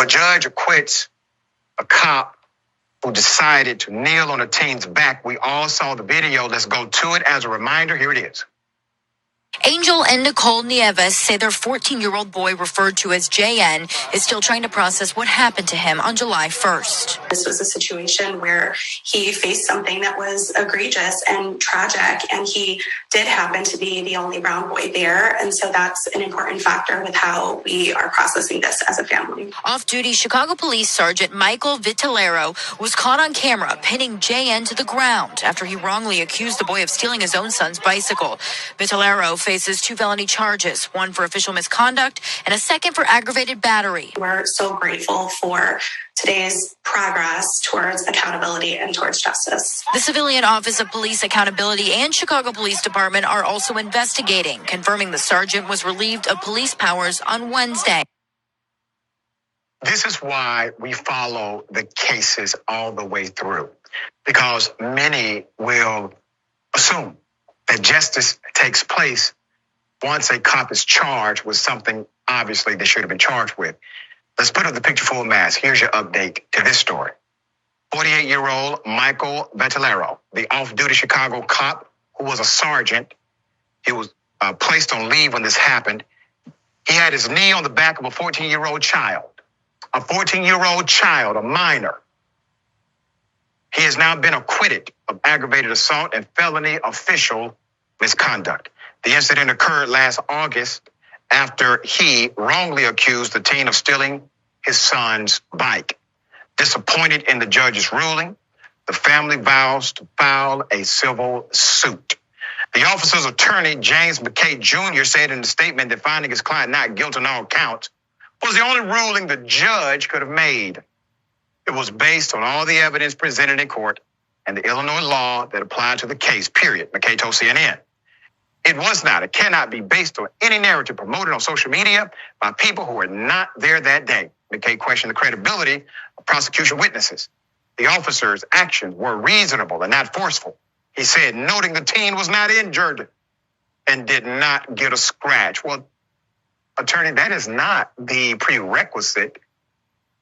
a judge acquits a cop who decided to kneel on a teen's back. We all saw the video. Let's go to it as a reminder. Here it is. Angel and Nicole Nieves say their 14-year-old boy, referred to as JN, is still trying to process what happened to him on July 1st. This was a situation where he faced something that was egregious and tragic, and he did happen to be the only brown boy there. And so that's an important factor with how we are processing this as a family. Off-duty Chicago Police Sergeant Michael Vitellero was caught on camera pinning JN to the ground after he wrongly accused the boy of stealing his own son's bicycle. Vitellero faces 2 felony charges, one for official misconduct and a second for aggravated battery. We're so grateful for today's progress towards accountability and towards justice. The Civilian Office of Police Accountability and Chicago Police Department are also investigating, confirming the sergeant was relieved of police powers on Wednesday. This is why we follow the cases all the way through, because many will assume that justice takes place once a cop is charged with something obviously they should have been charged with. Let's put up the picture full mask. Here's your update to this story. 48-year-old Michael Vitellero, the off-duty Chicago cop who was a sergeant. He was placed on leave when this happened. He had his knee on the back of a 14-year-old child. A 14-year-old child, a minor. He has now been acquitted of aggravated assault and felony official misconduct. The incident occurred last August after he wrongly accused the teen of stealing his son's bike. Disappointed in the judge's ruling, the family vows to file a civil suit. The officer's attorney, James McKay Jr., said in the statement that finding his client not guilty on all counts was the only ruling the judge could have made. It was based on all the evidence presented in court and the Illinois law that applied to the case, period, McKay told CNN. It cannot be based on any narrative promoted on social media by people who were not there that day. McKay questioned the credibility of prosecution witnesses. The officer's actions were reasonable and not forceful. He said, noting the teen was not injured and did not get a scratch. Well, attorney, that is not the prerequisite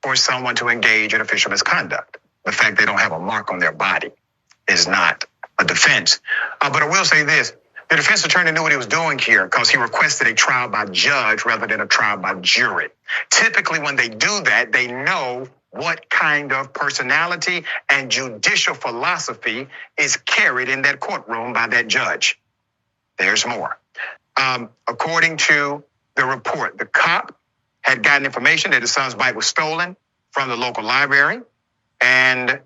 for someone to engage in official misconduct. The fact they don't have a mark on their body is not a defense. But I will say this. The defense attorney knew what he was doing here because he requested a trial by judge rather than a trial by jury. Typically, when they do that, they know what kind of personality and judicial philosophy is carried in that courtroom by that judge. There's more. According to the report, the cop had gotten information that his son's bike was stolen from the local library and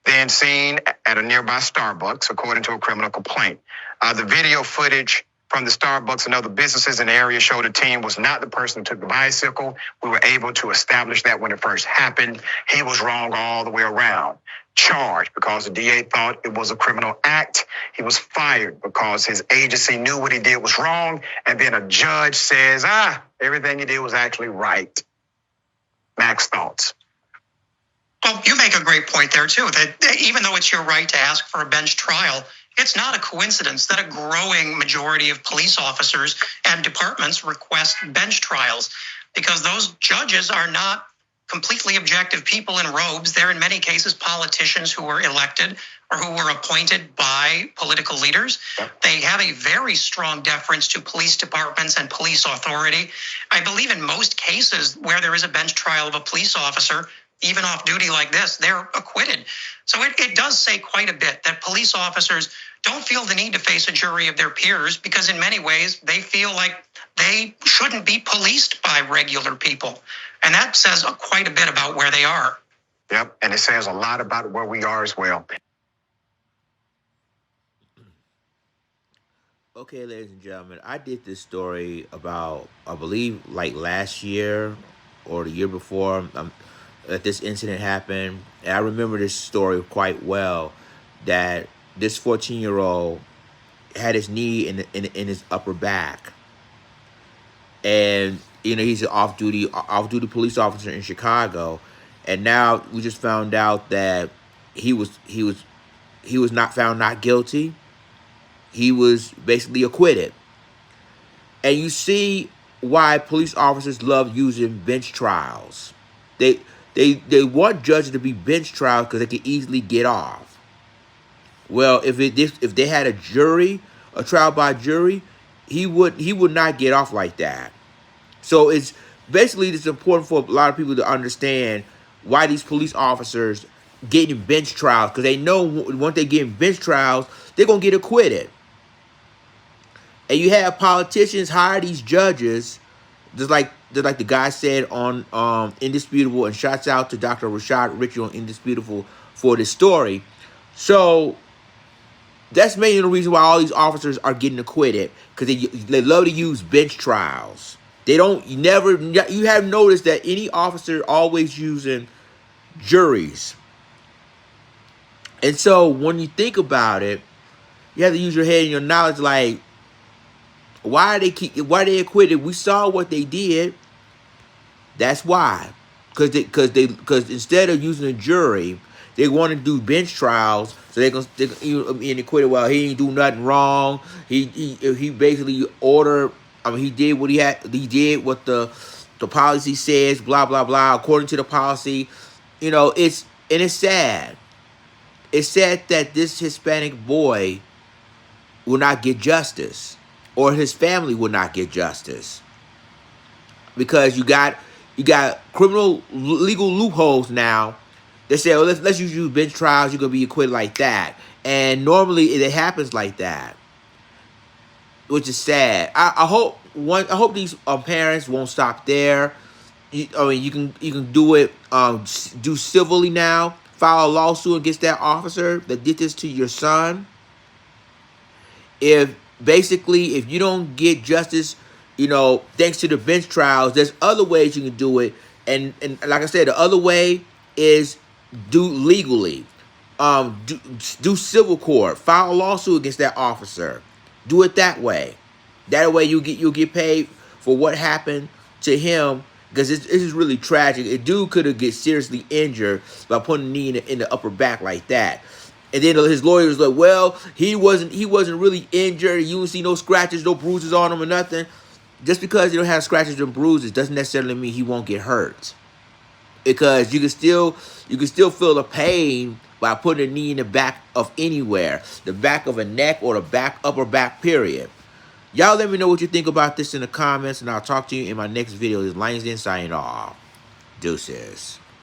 then seen at a nearby Starbucks, according to a criminal complaint. The video footage from the Starbucks and other businesses in the area showed the teen was not the person who took the bicycle. We were able to establish that when it first happened. He was wrong all the way around. Charged because the DA thought it was a criminal act. He was fired because his agency knew what he did was wrong. And then a judge says, everything he did was actually right. Max, thoughts? Well, you make a great point there, too, that even though it's your right to ask for a bench trial, it's not a coincidence that a growing majority of police officers and departments request bench trials, because those judges are not completely objective people in robes. They're in many cases politicians who were elected or who were appointed by political leaders. They have a very strong deference to police departments and police authority. I believe in most cases where there is a bench trial of a police officer, even off duty like this, they're acquitted. So it does say quite a bit that police officers don't feel the need to face a jury of their peers because in many ways they feel like they shouldn't be policed by regular people. And that says quite a bit about where they are. Yep, and it says a lot about where we are as well. Okay, ladies and gentlemen, I did this story about, I believe, like last year or the year before that this incident happened. And I remember this story quite well, that this 14-year-old had his knee in his upper back. And, you know, he's an off-duty police officer in Chicago. And now we just found out that he was not found not guilty. He was basically acquitted. And you see why police officers love using bench trials. They they want judges to be bench trials because they can easily get off. Well, if they had a jury, a trial by jury, he would not get off like that. So it's important for a lot of people to understand why these police officers getting bench trials, because they know once they get in bench trials, they're gonna get acquitted. And you have politicians hire these judges, just like the guy said on Indisputable, and shouts out to Dr. Rashad Richard on Indisputable for this story. So that's mainly the reason why all these officers are getting acquitted, because they love to use bench trials. They don't you have noticed that any officer always using juries. And so when you think about it, you have to use your head and your knowledge. Like, why they acquitted? We saw what they did. That's why, because instead of using a jury, they want to do bench trials, so they can acquitted. Well, he ain't do nothing wrong. He basically ordered. I mean, he did what he had. He did what the policy says. Blah blah blah. According to the policy, it's sad. It's sad that this Hispanic boy will not get justice, or his family will not get justice, because you got criminal legal loopholes now. They say, oh, let's use bench trials. You're gonna be acquitted like that, and normally it happens like that, which is sad. I hope these parents won't stop there. You can do it. Do civilly now. File a lawsuit against that officer that did this to your son. If you don't get justice, thanks to the bench trials, there's other ways you can do it. And like I said, the other way is do legally. Do civil court. File a lawsuit against that officer. Do it that way. That way you'll get paid for what happened to him, because this is really tragic. A dude could have get seriously injured by putting a knee in the upper back like that. And then his lawyer was like, well, he wasn't really injured. You don't see no scratches, no bruises on him or nothing. Just because you don't have scratches and bruises doesn't necessarily mean he won't get hurt. Because you can still feel the pain by putting a knee in the back of anywhere. The back of a neck or the upper back period. Y'all let me know what you think about this in the comments, and I'll talk to you in my next video. This is Langston signing off. Deuces.